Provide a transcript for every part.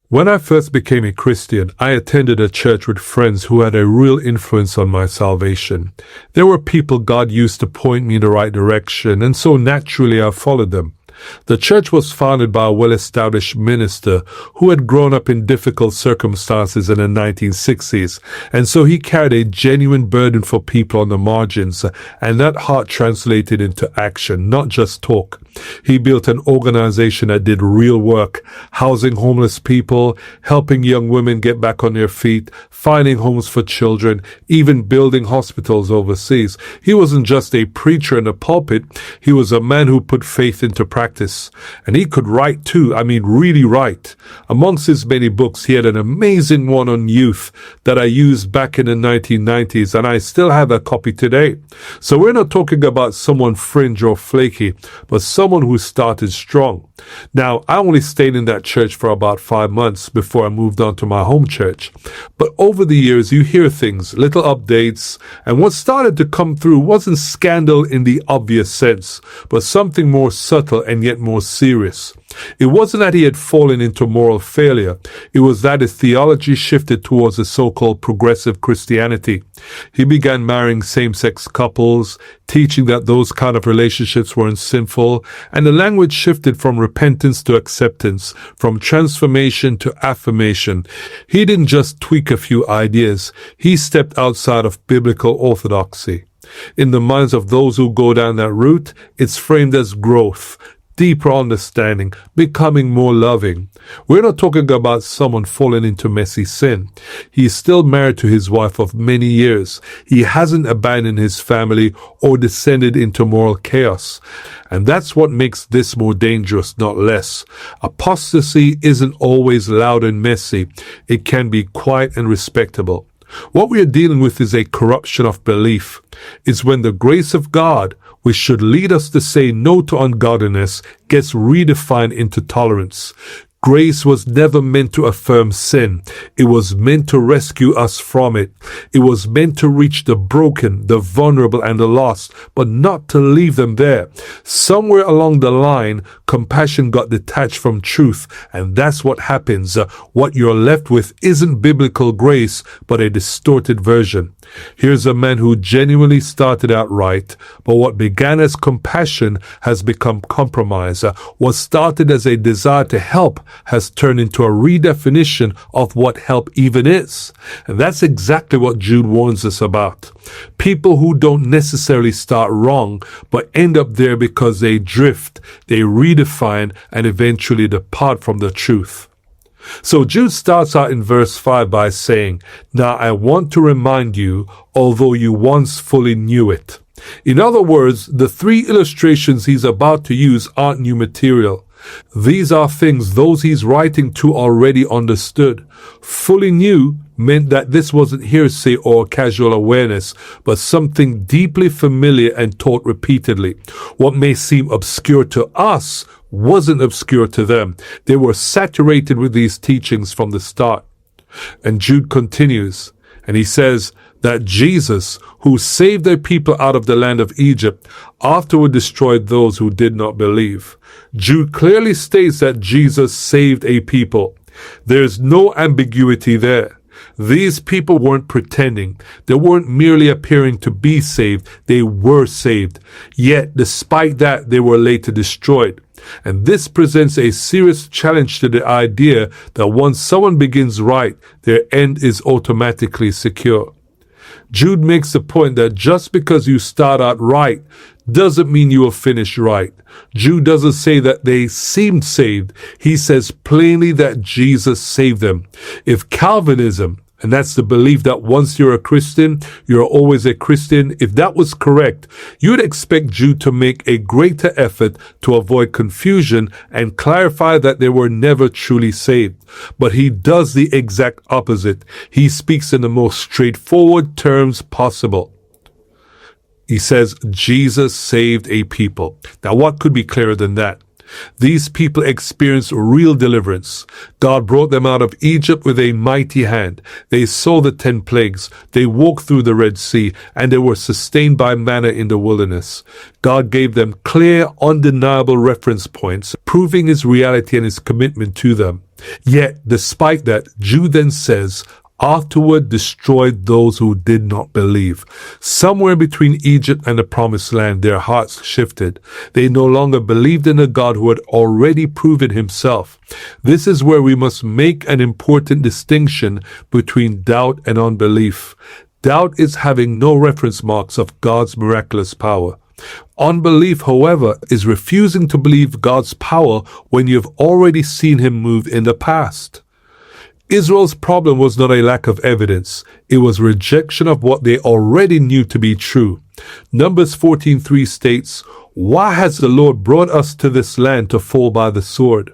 When I first became a Christian, I attended a church with friends who had a real influence on my salvation. There were people God used to point me in the right direction, and so naturally I followed them. The church was founded by a well-established minister who had grown up in difficult circumstances in the 1960s, and so he carried a genuine burden for people on the margins, and that heart translated into action, not just talk. He built an organization that did real work, housing homeless people, helping young women get back on their feet, finding homes for children, even building hospitals overseas. He wasn't just a preacher in the pulpit, he was a man who put faith into practice. And he could write too, really write. Amongst his many books, he had an amazing one on youth that I used back in the 1990s, and I still have a copy today. So we're not talking about someone fringe or flaky, but someone who started strong. Now, I only stayed in that church for about 5 months before I moved on to my home church. But over the years, you hear things, little updates, and what started to come through wasn't scandal in the obvious sense, but something more subtle and yet more serious. It wasn't that he had fallen into moral failure. It was that his theology shifted towards a so-called progressive Christianity. He began marrying same-sex couples, teaching that those kind of relationships weren't sinful, and the language shifted from repentance to acceptance, from transformation to affirmation. He didn't just tweak a few ideas. He stepped outside of biblical orthodoxy. In the minds of those who go down that route, it's framed as growth, deeper understanding, becoming more loving. We're not talking about someone falling into messy sin. He is still married to his wife of many years. He hasn't abandoned his family or descended into moral chaos. And that's what makes this more dangerous, not less. Apostasy isn't always loud and messy. It can be quiet and respectable. What we are dealing with is a corruption of belief. It's when the grace of God, which should lead us to say no to ungodliness, gets redefined into tolerance. Grace was never meant to affirm sin. It was meant to rescue us from it. It was meant to reach the broken, the vulnerable, and the lost, but not to leave them there. Somewhere along the line, compassion got detached from truth, and that's what happens. What you're left with isn't biblical grace, but a distorted version. Here's a man who genuinely started out right, but what began as compassion has become compromise. What started as a desire to help has turned into a redefinition of what help even is. And that's exactly what Jude warns us about. People who don't necessarily start wrong, but end up there because they drift, they redefine, and eventually depart from the truth. So Jude starts out in verse 5 by saying, "Now I want to remind you, although you once fully knew it." In other words, the three illustrations he's about to use aren't new material. These are things those he's writing to already understood. Fully knew meant that this wasn't hearsay or casual awareness, but something deeply familiar and taught repeatedly. What may seem obscure to us wasn't obscure to them. They were saturated with these teachings from the start. And Jude continues, and he says that Jesus, who saved their people out of the land of Egypt, afterward destroyed those who did not believe. Jude clearly states that Jesus saved a people. There's no ambiguity there. These people weren't pretending. They weren't merely appearing to be saved. They were saved. Yet, despite that, they were later destroyed. And this presents a serious challenge to the idea that once someone begins right, their end is automatically secure. Jude makes the point that just because you start out right doesn't mean you will finish right. Jude doesn't say that they seemed saved. He says plainly that Jesus saved them. If Calvinism, and that's the belief that once you're a Christian, you're always a Christian, if that was correct, you'd expect Jude to make a greater effort to avoid confusion and clarify that they were never truly saved. But he does the exact opposite. He speaks in the most straightforward terms possible. He says, Jesus saved a people. Now, what could be clearer than that? These people experienced real deliverance. God brought them out of Egypt with a mighty hand. They saw the 10 plagues. They walked through the Red Sea, and they were sustained by manna in the wilderness. God gave them clear, undeniable reference points, proving his reality and his commitment to them. Yet, despite that, Jude then says, afterward destroyed those who did not believe. Somewhere between Egypt and the promised land, their hearts shifted. They no longer believed in a God who had already proven himself. This is where we must make an important distinction between doubt and unbelief. Doubt is having no reference marks of God's miraculous power. Unbelief, however, is refusing to believe God's power when you have already seen him move in the past. Israel's problem was not a lack of evidence. It was rejection of what they already knew to be true. Numbers 14:3 states, "Why has the Lord brought us to this land to fall by the sword?"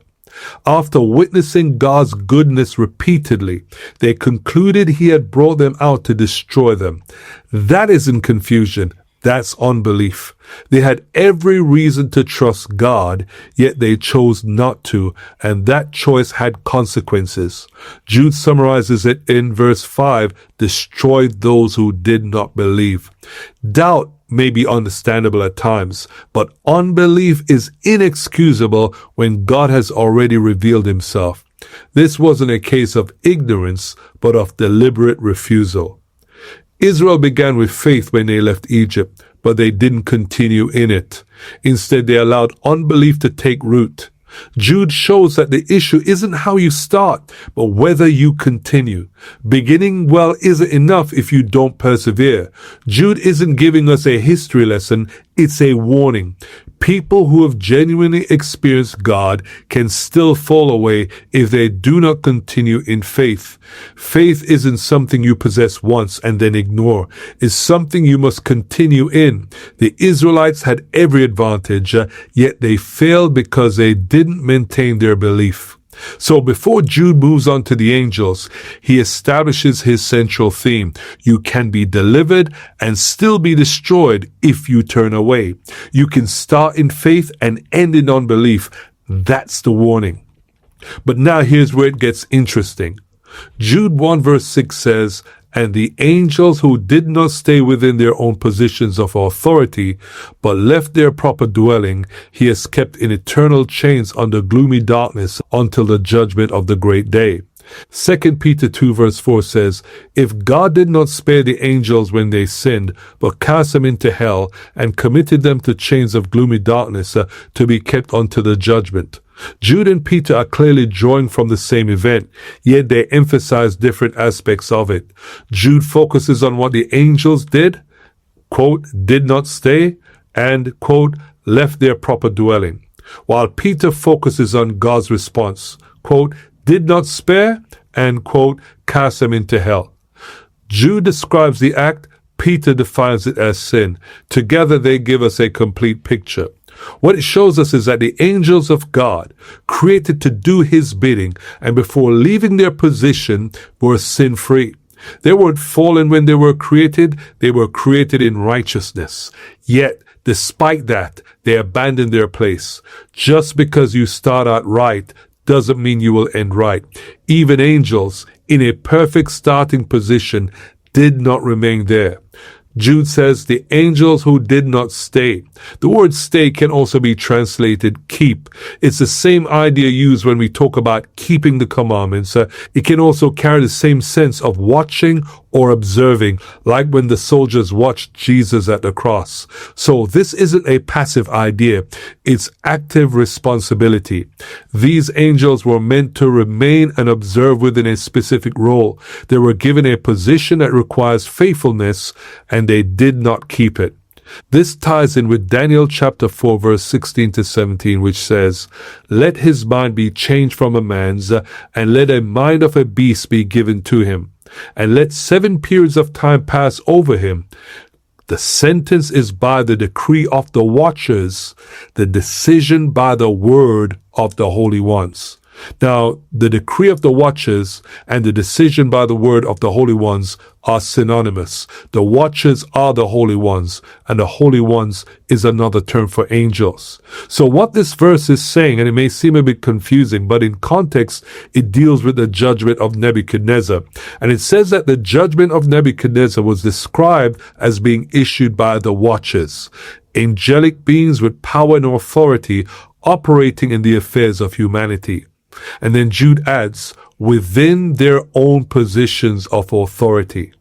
After witnessing God's goodness repeatedly, they concluded he had brought them out to destroy them. That isn't confusion. That's unbelief. They had every reason to trust God, yet they chose not to, and that choice had consequences. Jude summarizes it in verse 5, destroyed those who did not believe. Doubt may be understandable at times, but unbelief is inexcusable when God has already revealed himself. This wasn't a case of ignorance, but of deliberate refusal. Israel began with faith when they left Egypt, but they didn't continue in it. Instead, they allowed unbelief to take root. Jude shows that the issue isn't how you start, but whether you continue. Beginning well isn't enough if you don't persevere. Jude isn't giving us a history lesson, it's a warning. People who have genuinely experienced God can still fall away if they do not continue in faith. Faith isn't something you possess once and then ignore. It's something you must continue in. The Israelites had every advantage, yet they failed because they didn't maintain their belief. So before Jude moves on to the angels, he establishes his central theme. You can be delivered and still be destroyed if you turn away. You can start in faith and end in unbelief. That's the warning. But now here's where it gets interesting. Jude 1 verse 6 says, "And the angels who did not stay within their own positions of authority, but left their proper dwelling, he has kept in eternal chains under gloomy darkness until the judgment of the great day." 2 Peter 2 verse 4 says, "If God did not spare the angels when they sinned, but cast them into hell and committed them to chains of gloomy darkness to be kept unto the judgment." Jude and Peter are clearly drawing from the same event, yet they emphasize different aspects of it. Jude focuses on what the angels did, quote, did not stay, and, quote, left their proper dwelling, while Peter focuses on God's response, quote, did not spare, and, quote, cast them into hell. Jude describes the act, Peter defines it as sin. Together they give us a complete picture. What it shows us is that the angels of God, created to do his bidding, and before leaving their position, were sin-free. They weren't fallen when they were created in righteousness. Yet, despite that, they abandoned their place. Just because you start out right doesn't mean you will end right. Even angels, in a perfect starting position, did not remain there. Jude says the angels who did not stay. The word stay can also be translated keep. It's the same idea used when we talk about keeping the commandments. It can also carry the same sense of watching or observing, like when the soldiers watched Jesus at the cross. So this isn't a passive idea. It's active responsibility. These angels were meant to remain and observe within a specific role. They were given a position that requires faithfulness, and they did not keep it. This ties in with Daniel chapter 4 verse 16 to 17, which says, "Let his mind be changed from a man's, and let a mind of a beast be given to him. And let 7 periods of time pass over him. The sentence is by the decree of the watchers, the decision by the word of the holy ones." Now, the decree of the watchers and the decision by the word of the holy ones are synonymous. The watchers are the holy ones, and the holy ones is another term for angels. So what this verse is saying, and it may seem a bit confusing, but in context, it deals with the judgment of Nebuchadnezzar. And it says that the judgment of Nebuchadnezzar was described as being issued by the watchers, angelic beings with power and authority operating in the affairs of humanity. And then Jude adds, within their own positions of authority.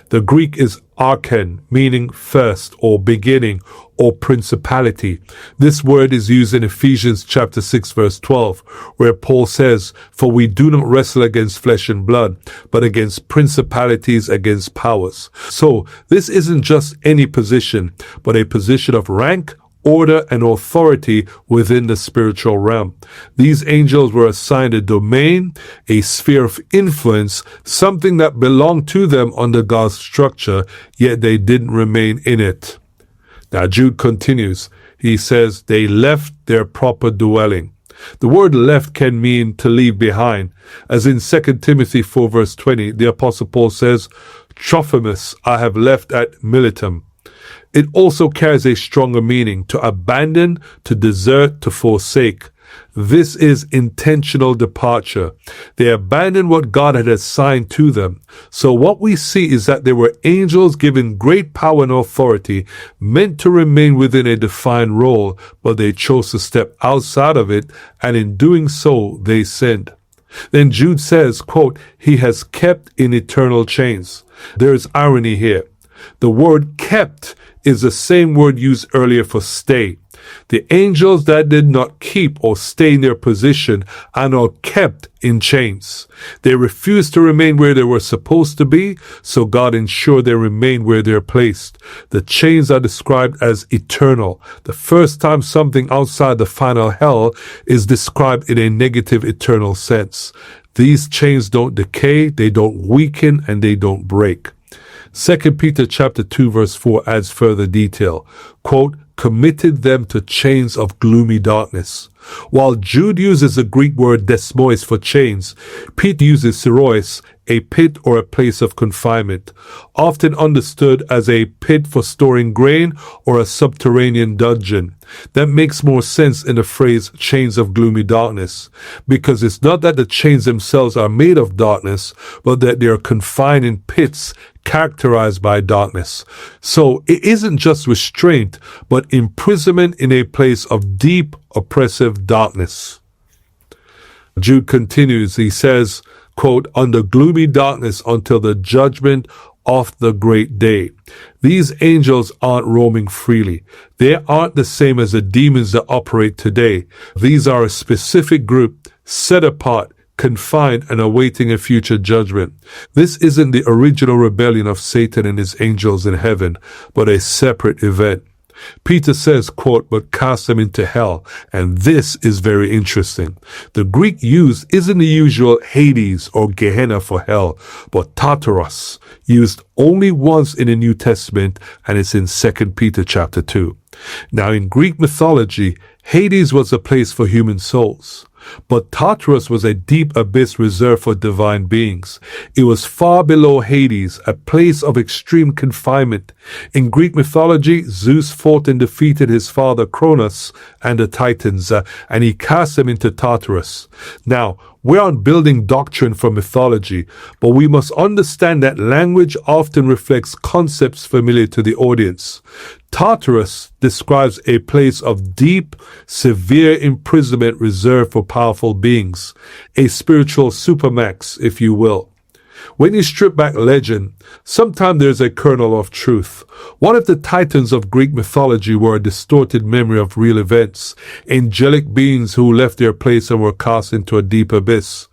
The Greek is archen, meaning first or beginning or principality. This word is used in Ephesians chapter 6 verse 12, where Paul says, for we do not wrestle against flesh and blood, but against principalities, against powers. So this isn't just any position, but a position of rank, order, and authority within the spiritual realm. These angels were assigned a domain, a sphere of influence, something that belonged to them under God's structure, yet they didn't remain in it. Now Jude continues. He says, they left their proper dwelling. The word left can mean to leave behind. As in 2 Timothy 4 verse 20, the Apostle Paul says, Trophimus I have left at Miletum. It also carries a stronger meaning, to abandon, to desert, to forsake. This is intentional departure. They abandoned what God had assigned to them. So what we see is that there were angels given great power and authority, meant to remain within a defined role, but they chose to step outside of it, and in doing so, they sinned. Then Jude says, quote, he has kept in eternal chains. There is irony here. The word kept is the same word used earlier for stay. The angels that did not keep or stay in their position are now kept in chains. They refused to remain where they were supposed to be, so God ensured they remain where they're placed. The chains are described as eternal. The first time something outside the final hell is described in a negative eternal sense. These chains don't decay, they don't weaken, and they don't break. 2 Peter chapter 2 verse 4 adds further detail. Quote, committed them to chains of gloomy darkness. While Jude uses the Greek word desmois for chains, Pete uses sirois, a pit or a place of confinement, often understood as a pit for storing grain or a subterranean dungeon. That makes more sense in the phrase chains of gloomy darkness, because it's not that the chains themselves are made of darkness, but that they are confined in pits characterized by darkness. So it isn't just restraint, but imprisonment in a place of deep, oppressive darkness. Jude continues, he says, quote, under gloomy darkness until the judgment of the great day. These angels aren't roaming freely. They aren't the same as the demons that operate today. These are a specific group, set apart, confined, and awaiting a future judgment. This isn't the original rebellion of Satan and his angels in heaven, but a separate event. Peter says, quote, but cast them into hell. And this is very interesting. The Greek used isn't the usual Hades or Gehenna for hell, but Tartarus, used only once in the New Testament, and it's in 2 Peter chapter 2. Now, in Greek mythology, Hades was a place for human souls. But Tartarus was a deep abyss reserved for divine beings. It was far below Hades, a place of extreme confinement. In Greek mythology, Zeus fought and defeated his father Cronus and the Titans, and he cast them into Tartarus. Now, we aren't building doctrine from mythology, but we must understand that language often reflects concepts familiar to the audience. Tartarus describes a place of deep, severe imprisonment reserved for powerful beings, a spiritual supermax, if you will. When you strip back legend, sometimes there's a kernel of truth. One of the titans of Greek mythology were a distorted memory of real events, angelic beings who left their place and were cast into a deep abyss.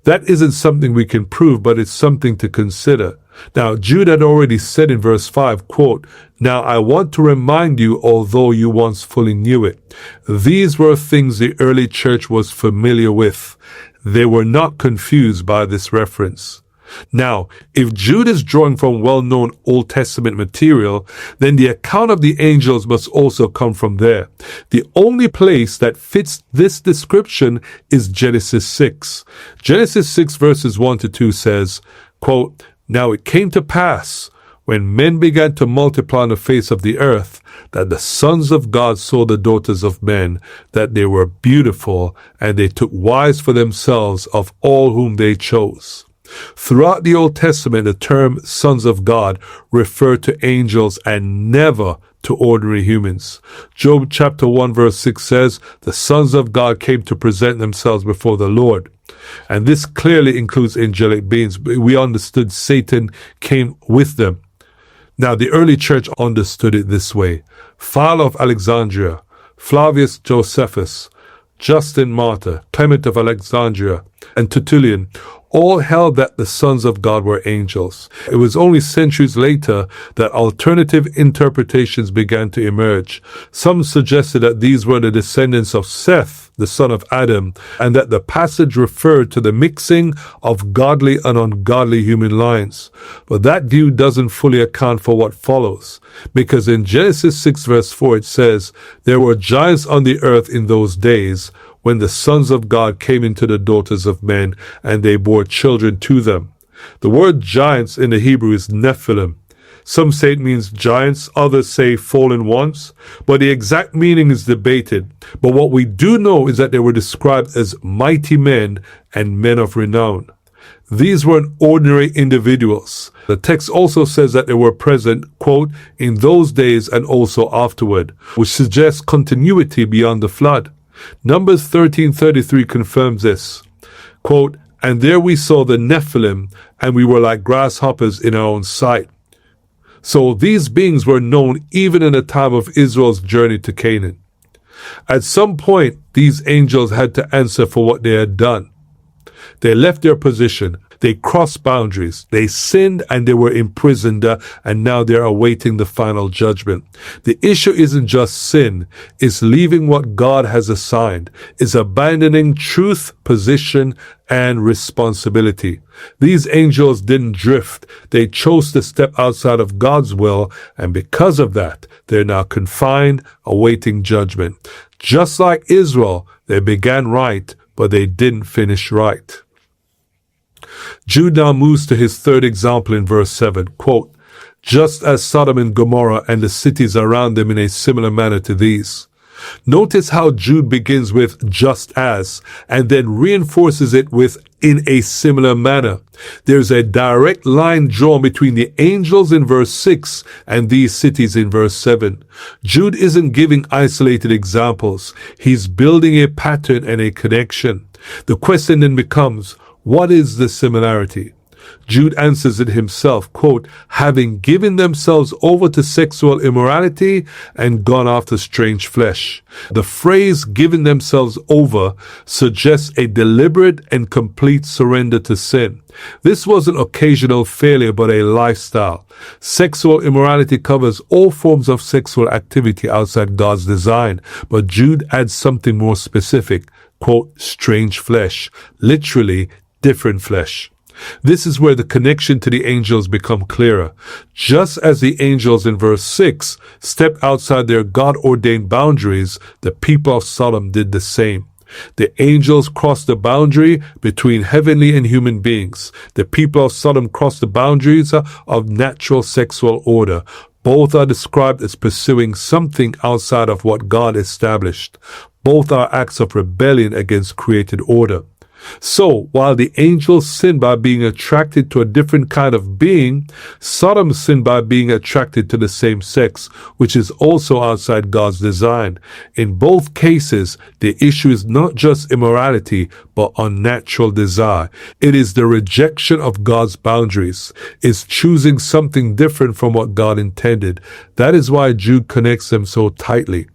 That isn't something we can prove, but it's something to consider. Now, Jude had already said in verse 5, quote, now I want to remind you, although you once fully knew it. These were things the early church was familiar with. They were not confused by this reference. Now, if Jude is drawing from well-known Old Testament material, then the account of the angels must also come from there. The only place that fits this description is Genesis 6. Genesis 6 verses 1 to 2 says, quote, now it came to pass, when men began to multiply on the face of the earth, that the sons of God saw the daughters of men, that they were beautiful, and they took wives for themselves of all whom they chose. Throughout the Old Testament, the term sons of God referred to angels and never to ordinary humans. Job chapter 1 verse 6 says, the sons of God came to present themselves before the Lord. And this clearly includes angelic beings. We understood Satan came with them. Now, the early church understood it this way. Philo of Alexandria, Flavius Josephus, Justin Martyr, Clement of Alexandria, and Tertullian all held that the sons of God were angels. It was only centuries later that alternative interpretations began to emerge. Some suggested that these were the descendants of Seth, the son of Adam, and that the passage referred to the mixing of godly and ungodly human lines. But that view doesn't fully account for what follows, because in Genesis 6 verse 4 it says, there were giants on the earth in those days, when the sons of God came into the daughters of men, and they bore children to them. The word giants in the Hebrew is Nephilim. Some say it means giants, others say fallen ones, but the exact meaning is debated. But what we do know is that they were described as mighty men and men of renown. These weren't ordinary individuals. The text also says that they were present, quote, in those days and also afterward, which suggests continuity beyond the flood. Numbers 13:33 confirms this. Quote, and there we saw the Nephilim, and we were like grasshoppers in our own sight. So these beings were known even in the time of Israel's journey to Canaan. At some point, these angels had to answer for what they had done. They left their position. They crossed boundaries. They sinned and they were imprisoned, and now they're awaiting the final judgment. The issue isn't just sin. It's leaving what God has assigned. It's abandoning truth, position, and responsibility. These angels didn't drift. They chose to step outside of God's will, and because of that, they're now confined, awaiting judgment. Just like Israel, they began right, but they didn't finish right. Jude now moves to his third example in verse 7, quote, just as Sodom and Gomorrah and the cities around them in a similar manner to these. Notice how Jude begins with just as, and then reinforces it with in a similar manner. There's a direct line drawn between the angels in verse 6 and these cities in verse 7. Jude isn't giving isolated examples. He's building a pattern and a connection. The question then becomes, what is the similarity? Jude answers it himself, quote, having given themselves over to sexual immorality and gone after strange flesh. The phrase given themselves over suggests a deliberate and complete surrender to sin. This wasn't occasional failure, but a lifestyle. Sexual immorality covers all forms of sexual activity outside God's design, but Jude adds something more specific, quote, strange flesh, literally different flesh. This is where the connection to the angels become clearer. Just as the angels in verse 6 stepped outside their God-ordained boundaries, the people of Sodom did the same. The angels crossed the boundary between heavenly and human beings. The people of Sodom crossed the boundaries of natural sexual order. Both are described as pursuing something outside of what God established. Both are acts of rebellion against created order. So, while the angels sinned by being attracted to a different kind of being, Sodom sinned by being attracted to the same sex, which is also outside God's design. In both cases, the issue is not just immorality, but unnatural desire. It is the rejection of God's boundaries. It's choosing something different from what God intended. That is why Jude connects them so tightly.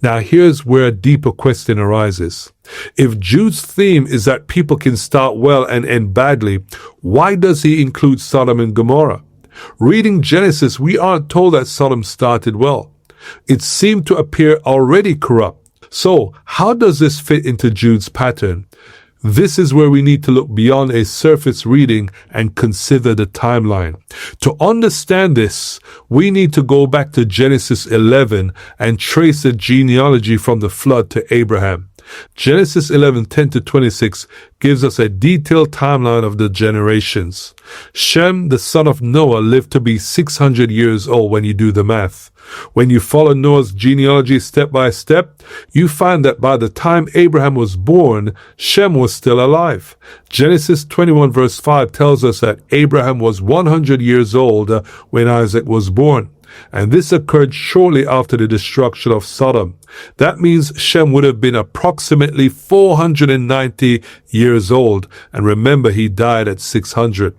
Now here's where a deeper question arises. If Jude's theme is that people can start well and end badly, why does he include Sodom and Gomorrah? Reading Genesis, we aren't told that Sodom started well. It seemed to appear already corrupt. So, how does this fit into Jude's pattern? This is where we need to look beyond a surface reading and consider the timeline. To understand this, we need to go back to Genesis 11 and trace the genealogy from the flood to Abraham. Genesis 11:10-26 gives us a detailed timeline of the generations. Shem, the son of Noah, lived to be 600 years old when you do the math. When you follow Noah's genealogy step by step, you find that by the time Abraham was born, Shem was still alive. Genesis 21 verse 5 tells us that Abraham was 100 years old when Isaac was born. And this occurred shortly after the destruction of Sodom. That means Shem would have been approximately 490 years old. And remember, he died at 600.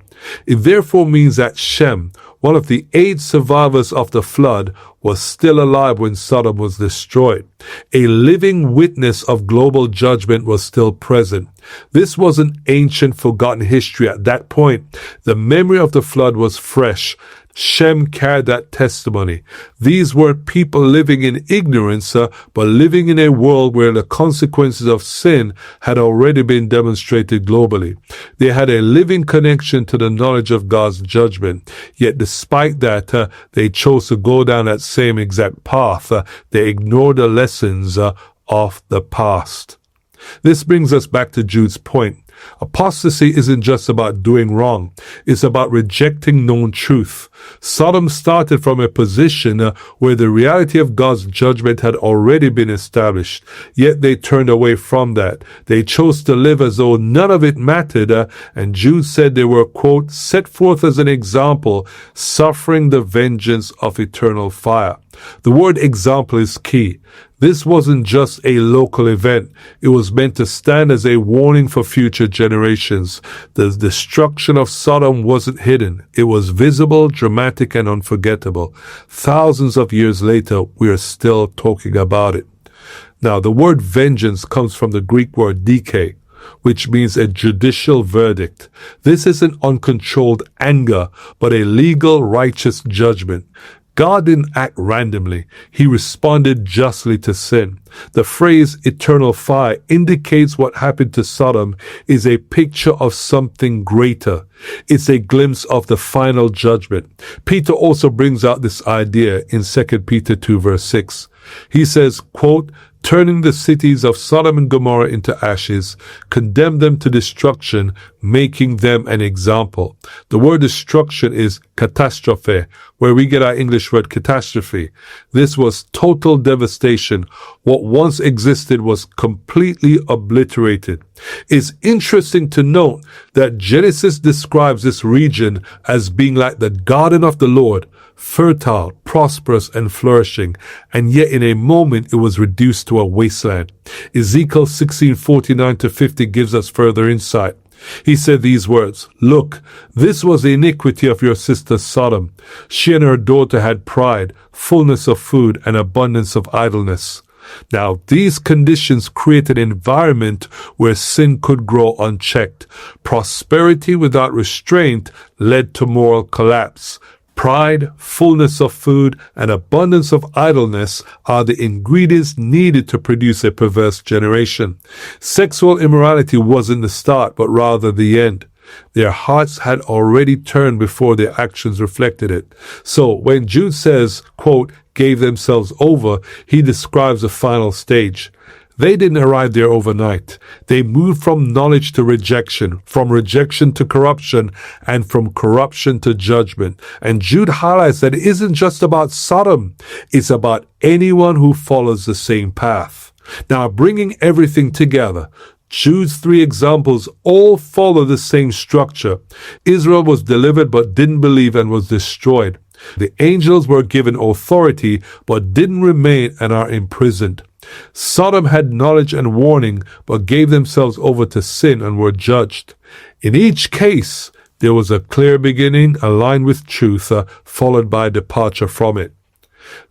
It therefore means that Shem, one of the 8 survivors of the flood, was still alive when Sodom was destroyed. A living witness of global judgment was still present. This wasn't ancient, forgotten history at that point. The memory of the flood was fresh. Shem carried that testimony. These weren't people living in ignorance, but living in a world where the consequences of sin had already been demonstrated globally. They had a living connection to the knowledge of God's judgment. Yet despite that, they chose to go down that same exact path. They ignored the lessons of the past. This brings us back to Jude's point. Apostasy isn't just about doing wrong. It's about rejecting known truth. Sodom started from a position where the reality of God's judgment had already been established. Yet they turned away from that. They chose to live as though none of it mattered. And Jude said they were, quote, set forth as an example, suffering the vengeance of eternal fire. The word example is key. This wasn't just a local event. It was meant to stand as a warning for future generations. The destruction of Sodom wasn't hidden. It was visible, dramatic, and unforgettable. Thousands of years later, we are still talking about it. Now, the word vengeance comes from the Greek word dike, which means a judicial verdict. This isn't uncontrolled anger, but a legal, righteous judgment. God didn't act randomly. He responded justly to sin. The phrase eternal fire indicates what happened to Sodom is a picture of something greater. It's a glimpse of the final judgment. Peter also brings out this idea in 2 Peter 2 verse 6. He says, quote, turning the cities of Sodom and Gomorrah into ashes, condemned them to destruction, making them an example. The word destruction is catastrophe, where we get our English word catastrophe. This was total devastation. What once existed was completely obliterated. It's interesting to note that Genesis describes this region as being like the garden of the Lord, fertile, prosperous, and flourishing, and yet in a moment it was reduced to a wasteland. Ezekiel 16:49-50 gives us further insight. He said these words, look, this was the iniquity of your sister Sodom. She and her daughter had pride, fullness of food, and abundance of idleness. Now, these conditions create an environment where sin could grow unchecked. Prosperity without restraint led to moral collapse. Pride, fullness of food, and abundance of idleness are the ingredients needed to produce a perverse generation. Sexual immorality wasn't the start, but rather the end. Their hearts had already turned before their actions reflected it. So when Jude says, quote, gave themselves over, he describes the final stage. They didn't arrive there overnight. They moved from knowledge to rejection, from rejection to corruption, and from corruption to judgment. And Jude highlights that it isn't just about Sodom. It's about anyone who follows the same path. Now, bringing everything together, Jude's 3 examples all follow the same structure. Israel was delivered but didn't believe and was destroyed. The angels were given authority but didn't remain and are imprisoned. Sodom had knowledge and warning, but gave themselves over to sin and were judged. In each case, there was a clear beginning aligned with truth, followed by departure from it.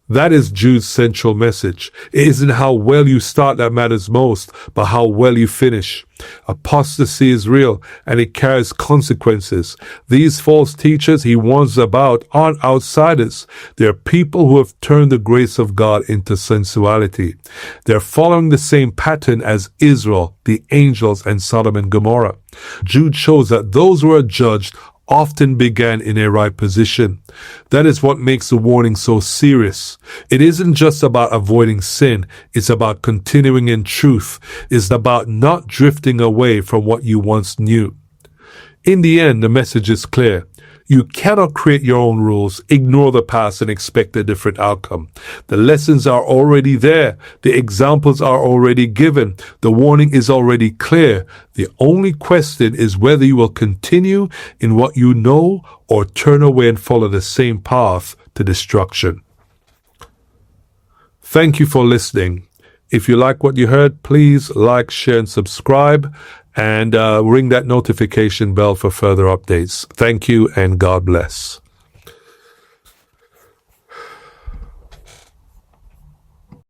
That is Jude's central message. It isn't how well you start that matters most, but how well you finish. Apostasy is real, and it carries consequences. These false teachers he warns about aren't outsiders. They're people who have turned the grace of God into sensuality. They're following the same pattern as Israel, the angels, and Sodom and Gomorrah. Jude shows that those who are judged often began in a right position. That is what makes the warning so serious. It isn't just about avoiding sin. It's about continuing in truth. It's about not drifting away from what you once knew. In the end, the message is clear. You cannot create your own rules, ignore the past, and expect a different outcome. The lessons are already there. The examples are already given. The warning is already clear. The only question is whether you will continue in what you know or turn away and follow the same path to destruction. Thank you for listening. If you like what you heard, please like, share, and subscribe. And ring that notification bell for further updates. Thank you and God bless.